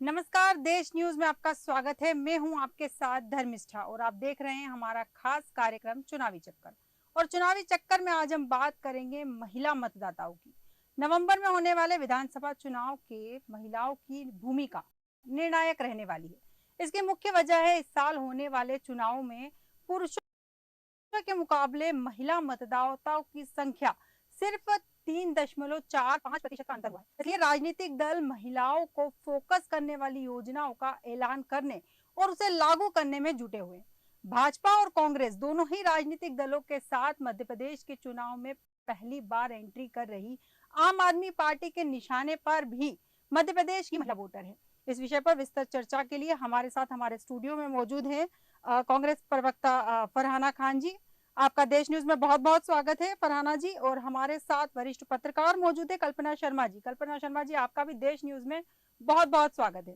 नमस्कार, देश न्यूज में आपका स्वागत है। मैं हूं आपके साथ धर्मिष्ठा और आप देख रहे हैं हमारा खास कार्यक्रम चुनावी चक्कर। और चुनावी चक्कर में आज हम बात करेंगे महिला मतदाताओं की। नवंबर में होने वाले विधानसभा चुनाव के महिलाओं की भूमिका निर्णायक रहने वाली है। इसकी मुख्य वजह है इस साल होने वाले चुनाव में पुरुषों के मुकाबले महिला मतदाताओं की संख्या सिर्फ 3.45% का अंतर हुआ है। इसलिए राजनीतिक दल महिलाओं को फोकस करने वाली योजनाओं का ऐलान करने और उसे लागू करने में जुटे हुए हैं। भाजपा और कांग्रेस दोनों ही राजनीतिक दलों के साथ मध्य प्रदेश के चुनाव में पहली बार एंट्री कर रही आम आदमी पार्टी के निशाने पर भी मध्य प्रदेश की महिला वोटर है। इस विषय पर विस्तृत चर्चा के लिए हमारे साथ हमारे स्टूडियो में मौजूद है कांग्रेस प्रवक्ता फरहाना खान जी। आपका देश न्यूज में बहुत बहुत स्वागत है फरहाना जी। और हमारे साथ वरिष्ठ पत्रकार मौजूद है कल्पना शर्मा जी। कल्पना शर्मा जी, आपका भी देश न्यूज में बहुत बहुत स्वागत है।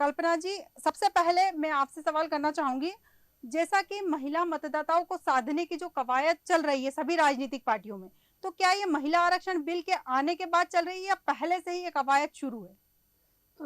कल्पना जी, सबसे पहले मैं आपसे सवाल करना चाहूंगी, जैसा कि महिला मतदाताओं को साधने की जो कवायद चल रही है सभी राजनीतिक पार्टियों में, तो क्या ये महिला आरक्षण बिल के आने के बाद चल रही है या पहले से ही ये कवायद शुरू है? अ,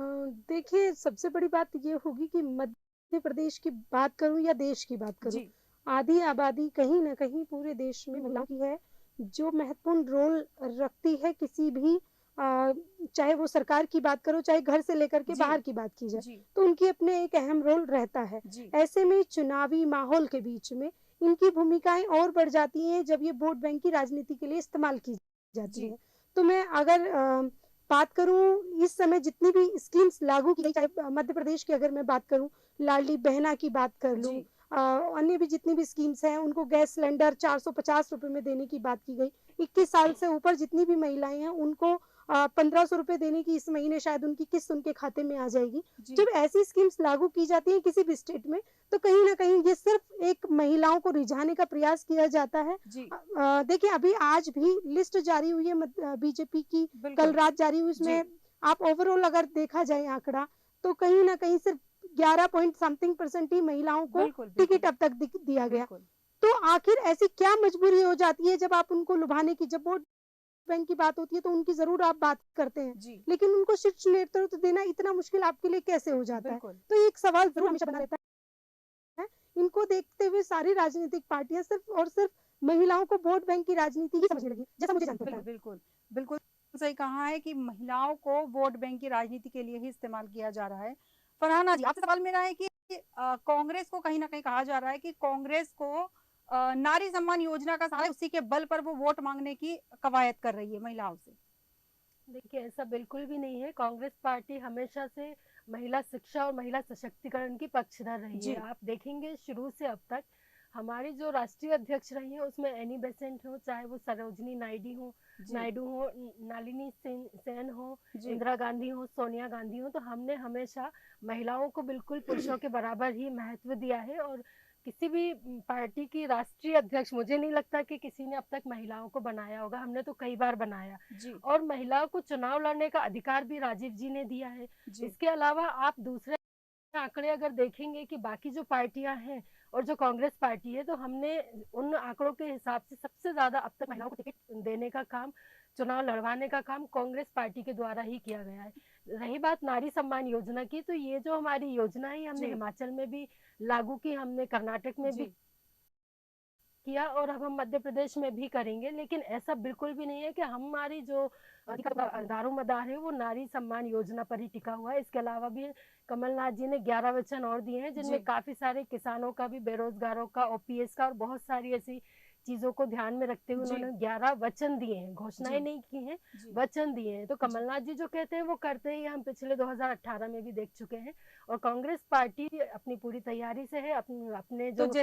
देखिए, सबसे बड़ी बात ये होगी कि मध्य प्रदेश की बात करूँ या देश की बात करूँ, जी। आधी आबादी कहीं न कहीं पूरे देश में महिलाओं की है, जो महत्वपूर्ण रोल रखती है किसी भी चाहे वो सरकार की बात करो, चाहे घर से लेकर के जी। बाहर की बात की जाए, जी। तो उनकी अपने एक अहम रोल रहता है। जी। ऐसे में चुनावी माहौल के बीच में इनकी भूमिकाएँ और बढ़ जाती हैं जब ये वोट बैंक की राजनीति के लिए इस्तेमाल की जाती जी। हैं। तो मैं अगर बात करूँ इस समय जितनी भी स्कीम्स लागू की गई, चाहे मध्य प्रदेश की अगर मैं बात करूँ, लाडली बहना की बात कर लूँ, जी। अन्य भी जितनी भी स्कीम्स हैं, उनको गैस सिलेंडर ₹450 में देने की बात की गई। 21 साल से ऊपर जितनी भी महिलाएँ हैं, उनको ₹1500 देने की इस महीने शायद उनकी किस्त उनके खाते में आ जाएगी। जी। जब ऐसी स्कीम्स लागू की जाती हैं किसी भी स्टेट में, तो कहीं न कहीं ये सिर्फ़ एक महिलाओं को रिझाने का प्रयास किया जाता है। जी। देखिए, अभी आज भी लिस्ट जारी हुई है बीजेपी की, कल बिल्कुल। रात जारी हुई, जी। उसमें आप ओवरऑल अगर देखा जाए आंकड़ा, तो कहीं न कहीं सिर्फ 11 पॉइंट समथिंग परसेंट ही महिलाओं को बिल्कुल। टिकट बिल्कुल। अब तक दिया गया। बिल्कुल। तो आखिर ऐसी क्या मजबूरी हो जाती है जब आप उनको लुभाने की, जब वोट बैंक की बात होती है तो उनकी ज़रूर आप बात करते हैं, जी। लेकिन उनको शीर्ष नेतृत्व देना इतना मुश्किल आपके लिए कैसे हो जाता है? बिल्कुल। तो ये एक सवाल ज़रूर हमेशा बना रहता है। इनको देखते हुए सारी राजनीतिक पार्टियाँ सिर्फ और सिर्फ महिलाओं को वोट बैंक की राजनीति ही समझने लगी, जैसा मुझे जान पड़ता बिल्कुल। है। बिल्कुल। बिल्कुल सही कहा है कि महिलाओं को वोट बैंक की राजनीति के लिए ही इस्तेमाल किया जा रहा है। फरहाना जी, आपसे सवाल मेरा है कि कांग्रेस को कहीं न कहीं कहा जा रहा है कि कांग्रेस को नारी सम्मान योजना का सहारा है, उसी के बल पर वो वोट माँगने की कवायद कर रही है महिलाओं से। देखिए, ऐसा बिल्कुल भी नहीं है। कांग्रेस पार्टी हमेशा से महिला शिक्षा और महिला सशक्तिकरण की पक्षधर रही है। जी। आप देखेंगे शुरू से अब तक हमारी जो राष्ट्रीय अध्यक्ष रही हैं उसमें एनी बेसेंट हो, चाहे वो सरोजिनी जी। नायडू हो, नालिनी सेन हो, जी। इंदिरा गांधी हो, सोनिया गांधी हो, तो हमने हमेशा महिलाओं को बिल्कुल पुरुषों के बराबर ही महत्व दिया है। और किसी भी पार्टी की राष्ट्रीय अध्यक्ष मुझे नहीं लगता कि किसी ने अब तक महिलाओं को बनाया होगा। हमने तो कई बार बनाया। जी। और महिलाओं को चुनाव लड़ने का अधिकार भी राजीव जी ने दिया है। जी। इसके अलावा आप दूसरे आंकड़े अगर देखेंगे कि बाकी जो पार्टियां हैं और जो कांग्रेस पार्टी है, तो हमने उन आंकड़ों के हिसाब से सबसे ज्यादा अब तक महिलाओं को टिकट देने का काम, चुनाव लड़वाने का काम कांग्रेस पार्टी के द्वारा ही किया गया है। रही बात नारी सम्मान योजना की, तो ये जो हमारी योजना है हमने जी। हिमाचल में भी लागू की, हमने कर्नाटक में भी जी। किया और अब हम मध्य प्रदेश में भी करेंगे। लेकिन ऐसा बिल्कुल भी नहीं है कि हमारी जो दारोमदार है वो नारी सम्मान योजना पर ही टिका हुआ है। इसके अलावा भी कमलनाथ जी ने 11 वचन और दिए हैं, जिनमें जी। काफी सारे किसानों का भी, बेरोजगारों का, ओपीएस का और बहुत सारी ऐसी चीजों को ध्यान में रखते हुए जी। उन्होंने 11 वचन दिए हैं, घोषणाएं जी। नहीं की हैं, जी। वचन दिए हैं। तो जी। कमलनाथ जी जो कहते हैं वो करते हैं, ये हम पिछले 2018 में भी देख चुके हैं। और कांग्रेस पार्टी अपनी पूरी तैयारी से है, अपने अपने तो जो कहीं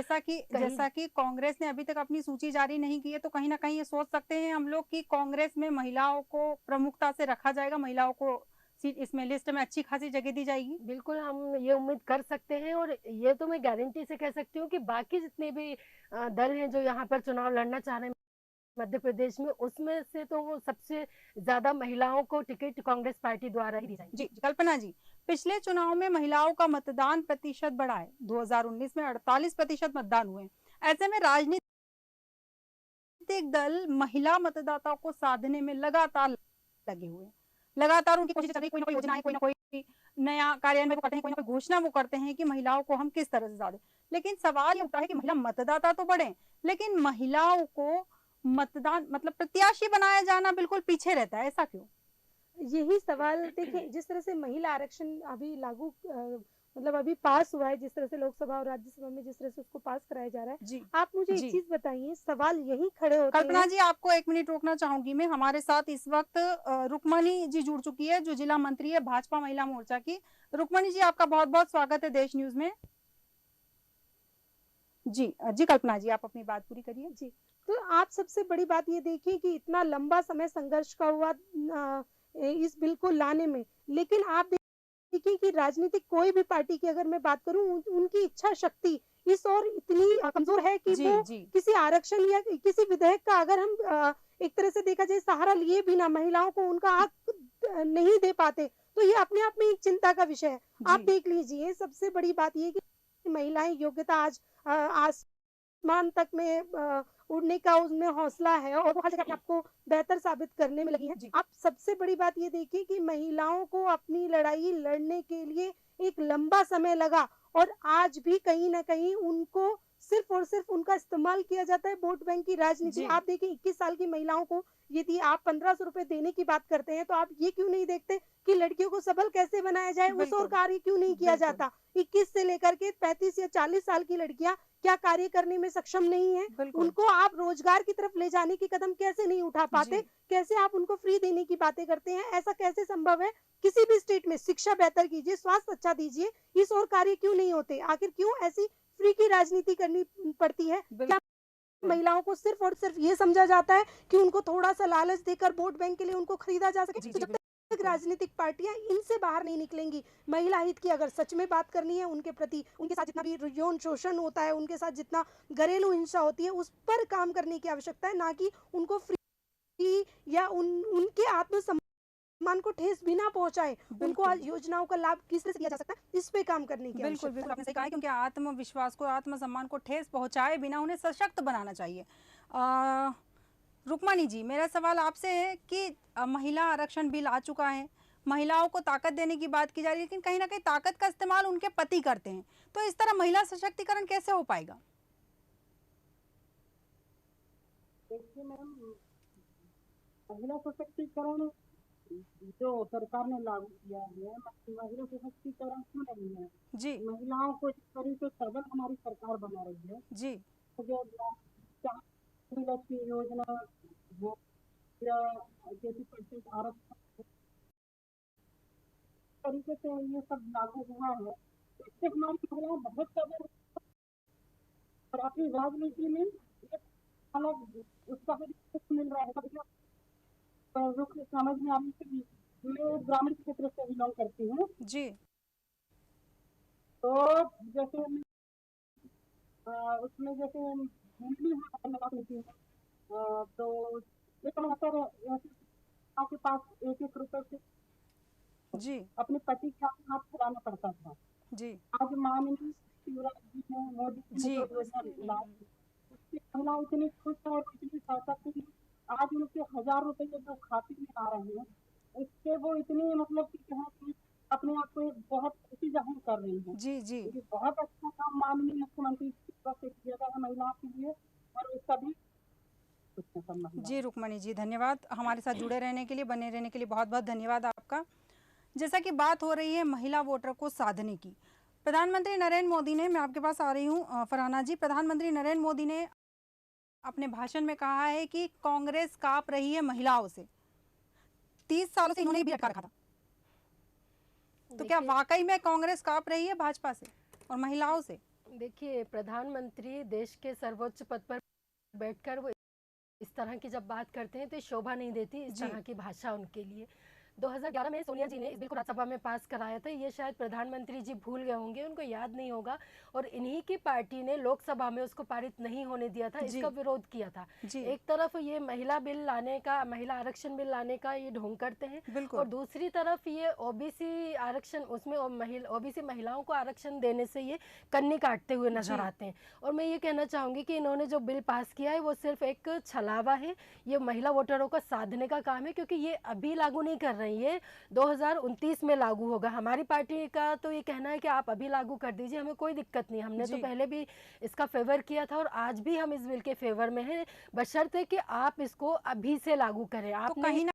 जैसा कि कांग्रेस ने अभी तक अपनी सूची जारी नहीं की है, तो कहीं न कहीं ये सोच सकते हैं हम लोग कि कांग्रेस में महिलाओं को प्रमुखता से रखा जाएगा, महिलाओं को सीट इसमें लिस्ट में अच्छी खासी जगह दी जाएगी? बिल्कुल, हम ये उम्मीद कर सकते हैं। और ये तो मैं गारंटी से कह सकती हूँ कि बाकी जितने भी दल हैं जो यहाँ पर चुनाव लड़ना चाह रहे हैं मध्य प्रदेश में, उसमें से तो वो सबसे ज़्यादा महिलाओं को टिकट कांग्रेस पार्टी द्वारा ही दी जाएगी। जी, कल्पना जी, पिछले चुनाव में महिलाओं का मतदान प्रतिशत बढ़ा है। 2019 में 48% मतदान हुए। ऐसे में राजनीतिक राजनीतिक दल महिला मतदाताओं को साधने में लगातार लगे हुए हैं। लगातार उनकी कोशिश चल रही है, कोई ना कोई योजनाएं, कोई ना कोई नया कार्यान्वयन वो करते हैं, कोई ना कोई घोषणा वो करते हैं कि महिलाओं को हम किस तरह से साधें। लेकिन सवाल ये उठता है कि महिला मतदाता तो बढ़े, लेकिन महिलाओं को मतदान मतलब प्रत्याशी बनाया जाना बिल्कुल पीछे रहता है, ऐसा क्यों? यही सवाल देखिए, जिस तरह से महिला आरक्षण अभी लागू मतलब अभी पास हुआ है, जिस तरह से लोकसभा और राज्यसभा में जिस तरह से उसको पास कराया जा रहा है, जी, आप मुझे एक जी। चीज बताइए, सवाल यही खड़े होते कल्पना हैं। जी, आपको 1 मिनट रोकना चाहूँगी मैं। हमारे साथ इस वक़्त रुक्मणी जी जुड़ चुकी है, जो जिला मंत्री है भाजपा महिला मोर्चा की। रुक्मणी जी, आपका बहुत-बहुत स्वागत है देश न्यूज़ में। जी जी कल्पना जी, आप अपनी बात पूरी करिए। जी, तो आप सबसे बड़ी बात ये देखिए कि इतना लंबा समय संघर्ष का हुआ इस बिल को लाने में, लेकिन आप देखिए कि राजनीतिक कोई भी पार्टी की अगर मैं बात करूं, उनकी इच्छा शक्ति इस ओर इतनी कमजोर है कि जी, वो जी। किसी आरक्षण या किसी विधेयक का अगर हम एक तरह से देखा जाए सहारा लिए बिना महिलाओं को उनका हक नहीं दे पाते, तो ये अपने आप में एक चिंता का विषय है। आप जी, देख लीजिए, सबसे बड़ी बात ये है कि महिलाएं योग्यता आज आसमान तक में उड़ने का उनमें हौसला है और वो हर जगह अपने आप को बेहतर साबित करने में लगी हैं। जी। आप सबसे बड़ी बात ये देखिए कि महिलाओं को अपनी लड़ाई लड़ने के लिए एक लंबा समय लगा और आज भी कहीं न कहीं उनको सिर्फ़ और सिर्फ़ उनका इस्तेमाल किया जाता है वोट बैंक की राजनीति। जी, आप देखिए 21 साल की महिलाओं को यदि आप ₹1500 देने की बात करते हैं, तो आप ये क्यों नहीं देखते कि लड़कियों को सबल कैसे बनाया जाए, उस ओर बिल्कुल, कार्य क्यों नहीं किया बिल्कुल, जाता? 21 से लेकर के 35 या 40 साल की लड़कियाँ क्या कार्य करने में सक्षम नहीं है? बिल्कुल। उनको आप रोजगार की तरफ ले जाने की कदम कैसे नहीं उठा पाते? जी, कैसे आप उनको फ्री देने की बातें करते हैं? ऐसा कैसे संभव है? किसी भी स्टेट में शिक्षा बेहतर कीजिए, स्वास्थ्य अच्छा दीजिए, इस ओर कार्य क्यों नहीं होते? आखिर क्यों ऐसी फ्री की राजनीति करनी पड़ती है? क्या बिल्कुल। महिलाओं को सिर्फ़ और सिर्फ़ ये समझा जाता है कि उनको थोड़ा-सा लालच देकर वोट बैंक के लिए उनको खरीदा जा सके? जी, तो जी, जब तक बिल्कुल। राजनीतिक पार्टियाँ इनसे बाहर नहीं निकलेंगी, महिला हित की अगर सच में बात करनी है, उनके प्रति उनके साथ जितना भी यौन शोषण होता है, उनके साथ जितना घरेलू हिंसा होती है, उस पर काम करने की आवश्यकता है, ना कि उनको फ्री या उनके आत्मसम्मान को ठेस भी ना पहुँचाए। उनको बिल्कुल। आज योजनाओं का लाभ किस तरह से दिया जा सकता है, इस पे काम करने की बिल्कुल, आवश्यकता बिल्कुल, है। आपने सही कहा है क्योंकि आत्मविश्वास को, आत्मसम्मान को ठेस पहुँचाए बिना उन्हें सशक्त बनाना चाहिए। रुक्मणी जी, मेरा सवाल आपसे है कि महिला आरक्षण बिल आ चुका है, महिलाओं को ताकत देने की बात की जा रही है, लेकिन कहीं न कहीं ताकत का इस्तेमाल उनके पति करते हैं। तो इस तरह महिला सशक्तिकरण कैसे हो पाएगा? देखिए मैम, महिला सशक्तिकरण जो सरकार ने लागू किया है, महिला सशक्तिकरण क्यों नहीं है? जी, महिलाओं को जिस तरीके से सबल हमारी सरकार बना रही है, जी, तो जो लक्ष्मी योजना वो या जैसे परसेंट आरक्षण तरीके से ये सब लागू हुआ है, इससे हमारी महिलाएं बहुत सबल और अपनी राजनीति में एक अलग उसका मिल रहा है। रुख समझ में आने के लिए मैं ग्रामीण क्षेत्र से बिलोंग करती हूँ। जी, तो जैसे उसमें जैसे हिंदी होती है, तो एक मतलब के पास एक एक रुपए से जी, अपने पति के हाथ फैलाना पड़ता था। जी, आज माननीय शिवराज जी ने, मोदी जी ने जी, जो योजना लाई, उससे महिला इतनी खुश है और इतनी सशक्त है। आज उनके 1000 रुपये जो खाते में आ रहे हैं, उससे वो इतनी मतलब कि कहें कि अपने आप को एक बहुत खुशी जाहिर कर रही है। जी, जी, ये बहुत अच्छा काम माननीय मुख्यमंत्री जी की तरफ से किया गया है महिलाओं के लिए, और उसका भी कुछ है सब जी, महिलाएं। रुक्मणी जी, धन्यवाद। हमारे साथ जुड़े रहने के लिए, बने रहने के लिए बहुत-बहुत धन्यवाद आपका। जैसा कि बात हो रही है महिला वोटर को साधने की, प्रधानमंत्री नरेंद्र मोदी ने, मैं आपके पास आ रही हूँ फरहाना जी, प्रधानमंत्री नरेंद्र मोदी ने अपने भाषण में कहा है कि कांग्रेस कांप रही है महिलाओं से। 30 सालों से इन्होंने भी अटका रखा था। तो क्या देखिए वाकई में कांग्रेस कांप रही है भाजपा से और महिलाओं से? देखिए प्रधानमंत्री देश के सर्वोच्च पद पर बैठकर वो इस तरह की जब बात करते हैं तो ये शोभा नहीं देती, इस जी, तरह की भाषा उनके लिए। 2011 में सोनिया जी ने इस बिल को राज्यसभा में पास कराया था। ये शायद प्रधानमंत्री जी भूल गए होंगे, उनको याद नहीं होगा। और इन्हीं की पार्टी ने लोकसभा में उसको पारित नहीं होने दिया था, जी। इसका विरोध किया था। जी एक तरफ ये महिला बिल लाने का, महिला आरक्षण बिल लाने का ये ढोंग करते हैं, और बिल्कुल। दूसरी तरफ ये ओबीसी आरक्षण, उसमें ओबीसी महिलाओं को आरक्षण देने से ये कन्नी काटते हुए नजर जी। आते हैं। और मैं ये कहना चाहूंगी कि इन्होंने जो बिल पास किया है वो सिर्फ एक छलावा है, ये महिला वोटरों को साधने का काम है, क्योंकि ये अभी लागू नहीं कर रही है, 2029 में लागू होगा। हमारी पार्टी का तो ये कहना है कि आप अभी लागू कर दीजिए, हमें कोई दिक्कत नहीं, हमने तो जी। पहले भी इसका फेवर किया था और आज भी हम इस बिल के फेवर में हैं, बशर्ते कि आप इसको अभी से लागू करें। तो आपने कहीं ना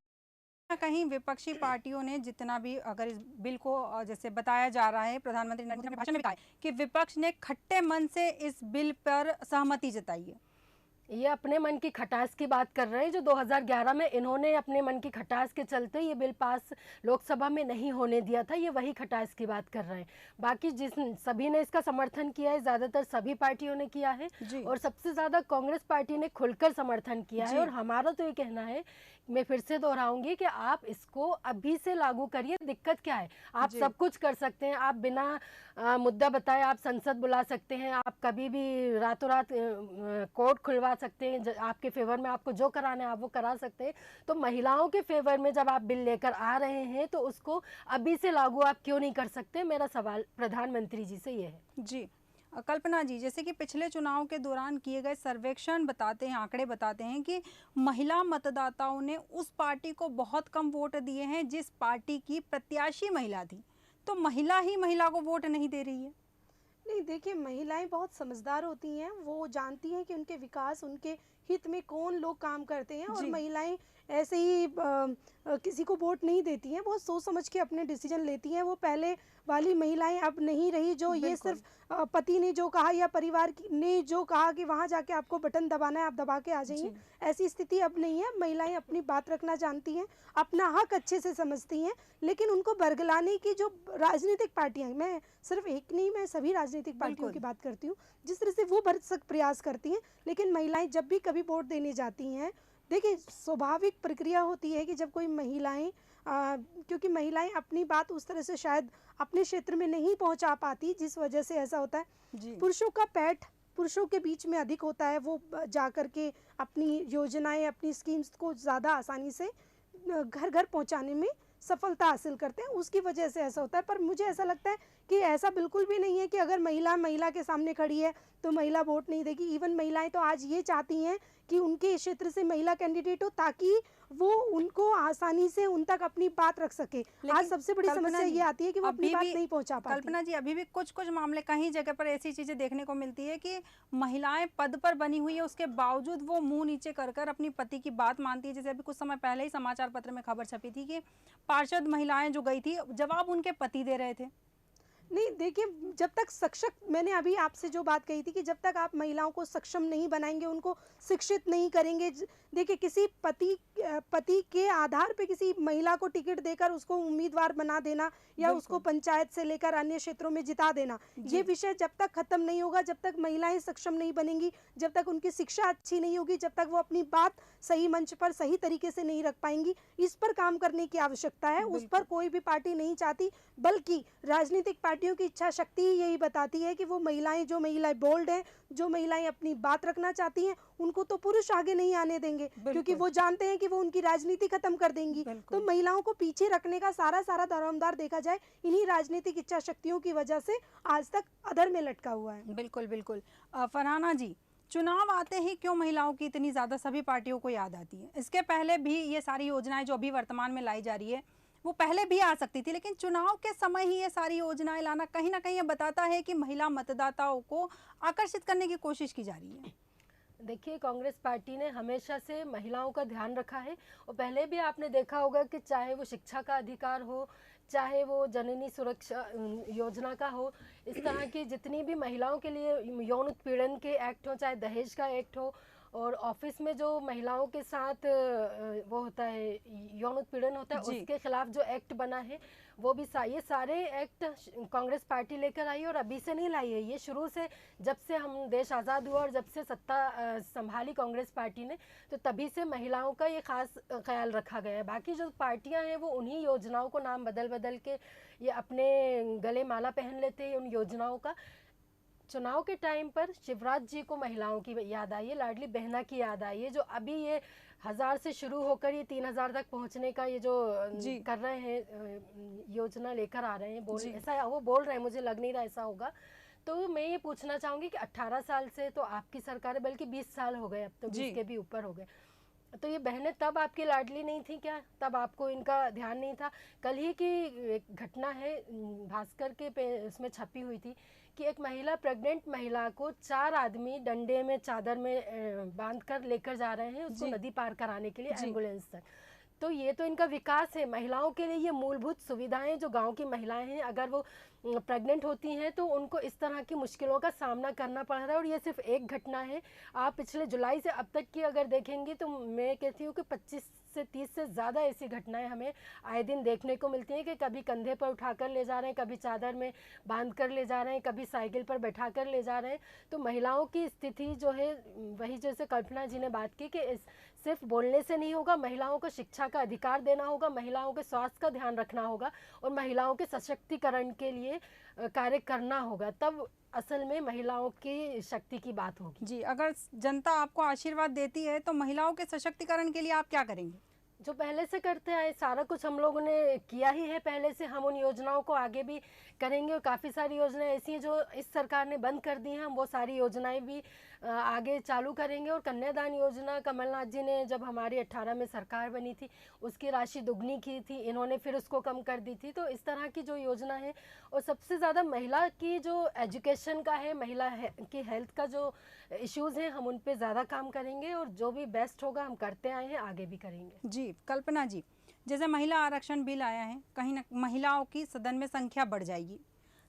कहीं विपक्षी पार्टियों ने जितना भी अगर इस बिल को जैसे बताया जा रहा है, प्रधानमंत्री नरेंद्र मोदी ने अपने भाषण में कहा है कि विपक्ष ने खट्टे मन से इस बिल पर सहमति जताई है। ये अपने मन की खटास की बात कर रहे हैं, जो 2011 में इन्होंने अपने मन की खटास के चलते ये बिल पास लोकसभा में नहीं होने दिया था, ये वही खटास की बात कर रहे हैं। बाकी जिस सभी ने इसका समर्थन किया है, ज़्यादातर सभी पार्टियों ने किया है, जी। और सबसे ज़्यादा कांग्रेस पार्टी ने खुलकर समर्थन किया जी। है। और हमारा तो ये कहना है, मैं फिर से दोहराऊंगी कि आप इसको अभी से लागू करिए। दिक्कत क्या है, आप जी। सब कुछ कर सकते हैं, आप बिना मुद्दा बताए आप संसद बुला सकते हैं, आप कभी भी रातों रात कोर्ट खुलवा सकते हैं, आपके फेवर में आपको जो कराना है आप वो करा सकते हैं। तो महिलाओं के फेवर में जब आप बिल लेकर आ रहे हैं तो उसको अभी से लागू आप क्यों नहीं कर सकते? मेरा सवाल प्रधानमंत्री जी से ये है। जी कल्पना जी, जैसे कि पिछले चुनाव के दौरान किए गए सर्वेक्षण बताते हैं, आंकड़े बताते हैं कि महिला मतदाताओं ने उस पार्टी को बहुत कम वोट दिए हैं जिस पार्टी की प्रत्याशी महिला थी। तो महिला ही महिला को वोट नहीं दे रही है। नहीं, देखिए, महिलाएं बहुत समझदार होती हैं, वो जानती हैं कि उनके विकास, उनके हित में कौन लोग काम करते हैं, और जी। महिलाएं ऐसे ही किसी को वोट नहीं देती हैं, बहुत सोच समझ के अपने डिसीजन लेती हैं। वो पहले वाली महिलाएं अब नहीं रही, जो ये बिल्कुल। सिर्फ पति ने जो कहा या परिवार ने जो कहा कि वहां जाके आपको बटन दबाना है, आप दबा के आ जाइए, जी। ऐसी स्थिति अब नहीं है। महिलाएं अपनी बात रखना जानती हैं, अपना हक अच्छे से समझती हैं, लेकिन उनको बरगलाने की जो राजनीतिक पार्टियां, मैं सिर्फ एक नहीं, मैं सभी राजनीतिक पार्टियों बिल्कुल। की बात करती हूँ, जिस तरह से वो भरसक प्रयास करती हैं, लेकिन महिलाएं जब भी कभी वोट देने जाती हैं, देखिए, स्वाभाविक प्रक्रिया होती है कि जब कोई महिलाएं क्योंकि महिलाएं अपनी बात उस तरह से शायद अपने क्षेत्र में नहीं पहुंचा पाती, जिस वजह से ऐसा होता है। जी। पुरुषों का पैठ पुरुषों के बीच में अधिक होता है, वो जा कर के अपनी योजनाएं, अपनी स्कीम्स को ज़्यादा आसानी से घर घर पहुंचाने में सफलता हासिल करते हैं, उसकी वजह से ऐसा होता है। पर मुझे ऐसा लगता है कि ऐसा बिल्कुल भी नहीं है कि अगर महिला के सामने खड़ी है तो महिला वोट नहीं देगी। इवन महिलाएं तो आज ये चाहती हैं कि उनके क्षेत्र से महिला कैंडिडेट हो, ताकि वो उनको आसानी से उन तक अपनी बात रख सके। आज सबसे बड़ी समस्या ये आती है कि वो अपनी बात नहीं पहुंचा पाती। कल्पना जी, अभी भी कुछ कुछ मामले कहीं जगह पर ऐसी चीजें देखने को मिलती है कि महिलाएं पद पर बनी हुई है, उसके बावजूद वो मुंह नीचे कर कर अपनी पति की बात मानती है। जैसे अभी कुछ समय पहले ही समाचार पत्र में खबर छपी थी कि पार्षद महिलाएं जो गई थी, जवाब उनके पति दे रहे थे। नहीं, देखिए, जब तक सशक्त, मैंने अभी आपसे जो बात कही थी कि जब तक आप महिलाओं को सक्षम नहीं बनाएंगे, उनको शिक्षित नहीं करेंगे, देखिए, किसी पति के आधार पे किसी महिला को टिकट देकर उसको उम्मीदवार बना देना या उसको पंचायत से लेकर अन्य क्षेत्रों में जिता देना, ये विषय जब तक खत्म नहीं होगा, जब तक महिलाएं सक्षम नहीं बनेंगी, जब तक उनकी शिक्षा अच्छी नहीं होगी, जब तक वो अपनी बात सही मंच पर सही तरीके से नहीं रख पाएंगी, इस पर काम करने की आवश्यकता है। उस पर कोई भी पार्टी नहीं चाहती, बल्कि राजनीतिक पार्टियों की इच्छा शक्ति ही यही बताती है कि वो महिलाएं, जो महिलाएं बोल्ड हैं, जो महिलाएं अपनी बात रखना चाहती हैं, उनको तो पुरुष आगे नहीं आने देंगे, क्योंकि वो जानते हैं कि वो उनकी राजनीति खत्म कर देंगी। तो महिलाओं को पीछे रखने का सारा दारोमदार देखा जाए इन्हीं राजनीतिक इच्छा शक्तियों की वजह से आज तक अधर में लटका हुआ है। बिल्कुल बिल्कुल। फरहाना जी, चुनाव आते ही क्यों महिलाओं की इतनी ज्यादा सभी पार्टियों को याद आती है? इसके पहले भी ये सारी योजनाएं जो अभी वर्तमान में लाई जा रही है वो पहले भी आ सकती थी, लेकिन चुनाव के समय ही ये सारी योजनाएं लाना कहीं ना कहीं ये बताता है कि महिला मतदाताओं को आकर्षित करने की कोशिश की जा रही है। देखिए, कांग्रेस पार्टी ने हमेशा से महिलाओं का ध्यान रखा है, और पहले भी आपने देखा होगा कि चाहे वो शिक्षा का अधिकार हो, चाहे वो जननी सुरक्षा योजना का हो, इस तरह की जितनी भी महिलाओं के लिए यौन उत्पीड़न के एक्ट हो, चाहे दहेज का एक्ट हो, और ऑफिस में जो महिलाओं के साथ वो होता है, यौन उत्पीड़न होता है, जी। उसके खिलाफ जो एक्ट बना है वो भी ये सारे एक्ट कांग्रेस पार्टी लेकर आई है। और अभी से नहीं लाई है, ये शुरू से, जब से हम देश आज़ाद हुआ और जब से सत्ता संभाली कांग्रेस पार्टी ने, तो तभी से महिलाओं का ये खास ख्याल रखा गया है। बाकी जो पार्टियां हैं वो उन्हीं योजनाओं को नाम बदल बदल के ये अपने गले माला पहन लेते हैं उन योजनाओं का। चुनाव के टाइम पर शिवराज जी को महिलाओं की याद आई है, लाडली बहना की याद आई है, जो अभी ये 1000 से शुरू होकर ये 3000 तक पहुंचने का ये जो जी। कर रहे हैं, योजना लेकर आ रहे हैं, जी। ऐसा वो बोल रहे हैं, मुझे लग नहीं रहा ऐसा होगा। तो मैं ये पूछना चाहूंगी कि 18 साल से तो आपकी सरकार है, बल्कि 20 साल हो गए, अब तो 20 के भी ऊपर हो गए, तो ये बहनें तब आपकी लाडली नहीं थी क्या? तब आपको इनका ध्यान नहीं था? कल ही की एक घटना है, भास्कर के उसमें छपी हुई थी कि एक महिला, प्रेग्नेंट महिला को 4 आदमी डंडे में, चादर में बांध कर लेकर जा रहे हैं उसको नदी पार कराने के लिए एम्बुलेंस तक। तो ये तो इनका विकास है। महिलाओं के लिए ये मूलभूत सुविधाएं जो गांव की महिलाएं हैं, अगर वो प्रेग्नेंट होती हैं तो उनको इस तरह की मुश्किलों का सामना करना पड़ रहा है। और ये सिर्फ एक घटना है, आप पिछले जुलाई से अब तक की अगर देखेंगे तो मैं कहती हूँ कि 25 से 30 से ज़्यादा ऐसी घटनाएं हमें आए दिन देखने को मिलती हैं कि कभी कंधे पर उठाकर ले जा रहे हैं, कभी चादर में बांध कर ले जा रहे हैं, कभी साइकिल पर बैठा कर ले जा रहे हैं। तो महिलाओं की स्थिति जो है, वही जैसे कल्पना जी ने बात की कि सिर्फ बोलने से नहीं होगा, महिलाओं को शिक्षा का अधिकार देना होगा, महिलाओं के स्वास्थ्य का ध्यान रखना होगा और महिलाओं के सशक्तिकरण के लिए कार्य करना होगा, तब असल में महिलाओं की शक्ति की बात होगी। जी, अगर जनता आपको आशीर्वाद देती है तो महिलाओं के सशक्तिकरण के लिए आप क्या करेंगे? जो पहले से करते आए सारा कुछ हम लोगों ने किया ही है पहले से, हम उन योजनाओं को आगे भी करेंगे। और काफ़ी सारी योजनाएं ऐसी हैं जो इस सरकार ने बंद कर दी हैं, हम वो सारी योजनाएं भी आगे चालू करेंगे। और कन्यादान योजना कमलनाथ जी ने जब हमारी 18 में सरकार बनी थी उसकी राशि दुगनी की थी, इन्होंने फिर उसको कम कर दी थी। तो इस तरह की जो योजना है, और सबसे ज़्यादा महिला की जो एजुकेशन का है, महिला की हेल्थ का जो इश्यूज़ हैं, हम उन पे ज़्यादा काम करेंगे और जो भी बेस्ट होगा हम करते आए हैं, आगे भी करेंगे। जी, कल्पना जी, जैसे महिला आरक्षण बिल आया है, कहीं ना महिलाओं की सदन में संख्या बढ़ जाएगी।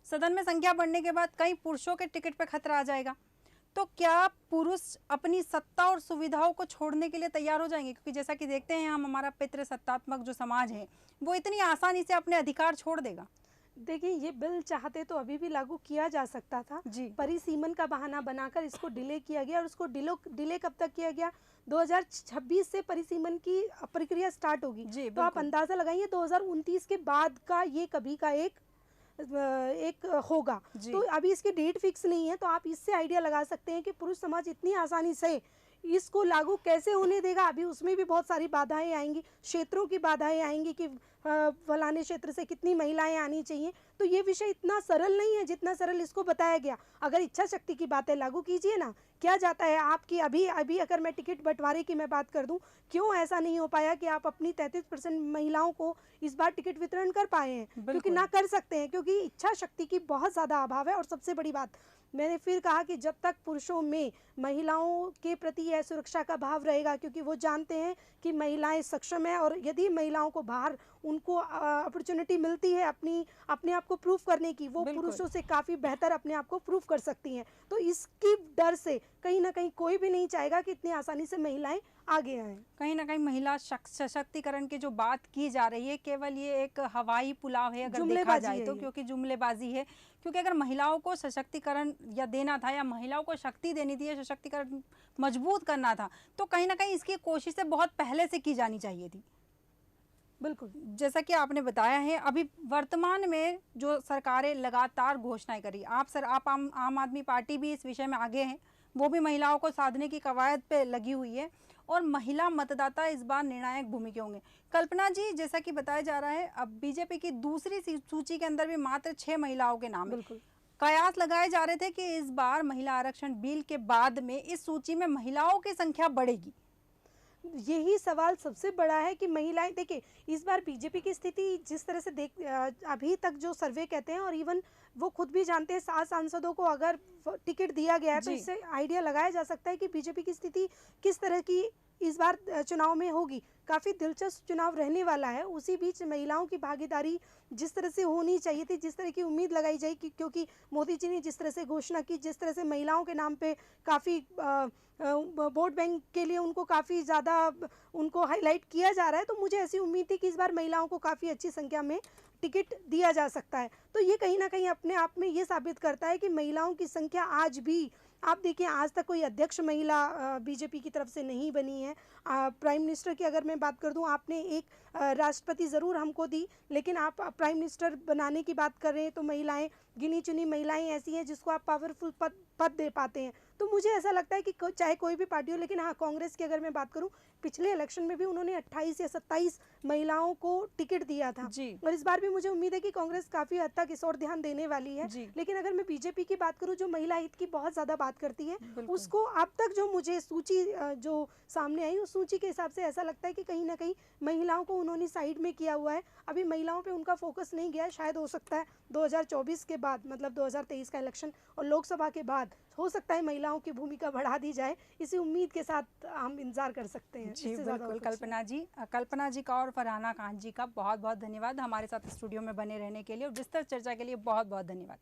सदन में संख्या बढ़ने के बाद कई पुरुषों के टिकट पे खतरा आ जाएगा, तो क्या पुरुष अपनी सत्ता और सुविधाओं को छोड़ने के लिए तैयार हो जाएंगे? क्योंकि जैसा कि देखते हैं हम, हमारा पितृ सत्तात्मक जो समाज है वो इतनी आसानी से अपने अधिकार छोड़ देगा। देखिए, ये बिल चाहते तो अभी भी लागू किया जा सकता था जी। परिसीमन का बहाना बनाकर इसको डिले किया गया। और उसको डिले कब तक किया गया? 2026 से परिसीमन की प्रक्रिया स्टार्ट होगी। जी, तो आप बिल्कुल। अंदाजा लगाइए 2029 के बाद का ये कभी का एक होगा। जी। तो अभी इसकी डेट फिक्स नहीं है, तो आप इससे आइडिया लगा सकते हैं कि पुरुष समाज इतनी आसानी से इसको लागू कैसे होने देगा। अभी उसमें भी बहुत सारी बाधाएं आएंगी, क्षेत्रों की बाधाएं आएंगी कि फलाने क्षेत्र से कितनी महिलाएं आनी चाहिए। तो ये विषय इतना सरल नहीं है जितना सरल इसको बताया गया। अगर इच्छा शक्ति की बातें लागू कीजिए ना, क्या जाता है आपकी। अभी अभी अगर मैं टिकट बंटवारे की मैं बात कर दूं, क्यों ऐसा नहीं हो पाया कि आप अपनी 33% महिलाओं को इस बार टिकट वितरण कर पाए हैं? क्योंकि ना कर सकते हैं, क्योंकि इच्छा शक्ति की बहुत ज़्यादा अभाव है। और सबसे बड़ी बात, मैंने फिर कहा कि जब तक पुरुषों में महिलाओं के प्रति यह सुरक्षा का भाव रहेगा, क्योंकि वो जानते हैं कि महिलाएं सक्षम है, और यदि महिलाओं को बाहर उनको अपॉर्चुनिटी मिलती है अपने आप को प्रूफ करने की, वो पुरुषों से काफ़ी बेहतर अपने आप को प्रूफ कर सकती हैं। तो इसकी डर से कहीं ना कहीं कोई भी नहीं चाहेगा कि इतनी आसानी से महिलाएं आगे आएँ। कहीं ना कहीं महिला सशक्तिकरण की जो बात की जा रही है, केवल ये एक हवाई पुलाव है अगर देखा जाए तो, क्योंकि जुमलेबाजी है। क्योंकि अगर महिलाओं को सशक्तिकरण या देना था, या महिलाओं को शक्ति देनी थी, या सशक्तिकरण मजबूत करना था, तो कहीं ना कहीं इसकी कोशिशें बहुत पहले से की जानी चाहिए थी। बिल्कुल, जैसा कि आपने बताया है, अभी वर्तमान में जो सरकारें लगातार घोषणाएं करी, आप आम आदमी पार्टी भी इस विषय में आगे हैं, वो भी महिलाओं को साधने की कवायद पे लगी हुई है, और महिला मतदाता इस बार निर्णायक भूमिका होंगे। कल्पना जी, जैसा कि बताया जा रहा है, अब बीजेपी की दूसरी सूची के अंदर भी मात्र 6 महिलाओं के नाम है। कयास लगाए जा रहे थे कि इस बार महिला आरक्षण बिल के बाद में इस सूची में महिलाओं की संख्या बढ़ेगी। यही सवाल सबसे बड़ा है कि महिलाएं, देखिए इस बार बीजेपी की स्थिति जिस तरह से अभी तक जो सर्वे कहते हैं, और इवन वो खुद भी जानते हैं, 7 सांसदों को अगर टिकट दिया गया है तो इससे आइडिया लगाया जा सकता है कि बीजेपी की स्थिति किस तरह की इस बार चुनाव में होगी। काफ़ी दिलचस्प चुनाव रहने वाला है। उसी बीच महिलाओं की भागीदारी जिस तरह से होनी चाहिए थी, जिस तरह की उम्मीद लगाई जाए कि क्योंकि मोदी जी ने जिस तरह से घोषणा की, जिस तरह से महिलाओं के नाम पे काफ़ी वोट बैंक के लिए उनको काफ़ी ज़्यादा उनको हाईलाइट किया जा रहा है, तो मुझे ऐसी उम्मीद थी कि इस बार महिलाओं को काफ़ी अच्छी संख्या में टिकट दिया जा सकता है। तो ये कहीं ना कहीं अपने आप में ये साबित करता है कि महिलाओं की संख्या आज भी, आप देखिए आज तक कोई अध्यक्ष महिला बीजेपी की तरफ से नहीं बनी है। प्राइम मिनिस्टर की अगर मैं बात कर दूं, आपने एक राष्ट्रपति ज़रूर हमको दी, लेकिन आप प्राइम मिनिस्टर बनाने की बात कर रहे हैं तो महिलाएं, गिनी चुनी महिलाएं ऐसी हैं जिसको आप पावरफुल पद दे पाते हैं। तो मुझे ऐसा लगता है कि चाहे कोई भी पार्टी हो, लेकिन हाँ, कांग्रेस की अगर मैं बात करूं, पिछले इलेक्शन में भी उन्होंने 28 या 27 महिलाओं को टिकट दिया था जी। और इस बार भी मुझे उम्मीद है कि कांग्रेस काफ़ी हद तक इस ओर ध्यान देने वाली है। लेकिन अगर मैं बीजेपी की बात करूं, जो महिला हित की बहुत ज़्यादा बात करती है, उसको अब तक जो मुझे सूची जो सामने आई, उस सूची के हिसाब से ऐसा लगता है कि कहीं ना कहीं महिलाओं को उन्होंने साइड में किया हुआ है। अभी महिलाओं पे उनका फोकस नहीं गया है। शायद हो सकता है 2024 के बाद, मतलब 2023 का इलेक्शन और लोकसभा के बाद हो सकता है महिलाओं की भूमिका बढ़ा दी जाए। इसी उम्मीद के साथ हम इंतजार कर सकते हैं। जी बिल्कुल कल्पना जी का और फरहाना खान जी का बहुत बहुत धन्यवाद हमारे साथ स्टूडियो में बने रहने के लिए और विस्तृत चर्चा के लिए बहुत बहुत धन्यवाद।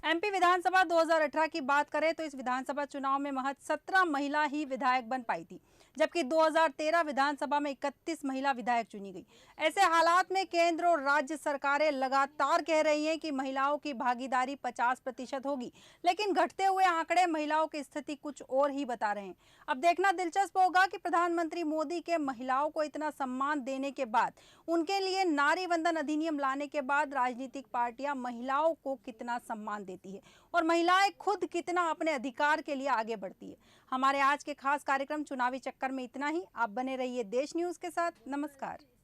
एमपी विधानसभा 2018 की बात करें तो इस विधानसभा चुनाव में महज 17 महिला ही विधायक बन पाई थी, जबकि 2013 विधानसभा में 31 महिला विधायक चुनी गई। ऐसे हालात में केंद्र और राज्य सरकारें लगातार कह रही हैं कि महिलाओं की भागीदारी 50% होगी, लेकिन घटते हुए आंकड़े महिलाओं की स्थिति कुछ और ही बता रहे हैं। अब देखना दिलचस्प होगा कि प्रधानमंत्री मोदी के महिलाओं को इतना सम्मान देने के बाद, उनके लिए नारी वंदन अधिनियम लाने के बाद राजनीतिक पार्टियां महिलाओं को कितना सम्मान देती है और महिलाएं खुद कितना अपने अधिकार के लिए आगे बढ़ती है। हमारे आज के खास कार्यक्रम चुनावी चक्कर में इतना ही। आप बने रहिए देश न्यूज़ के साथ। नमस्कार।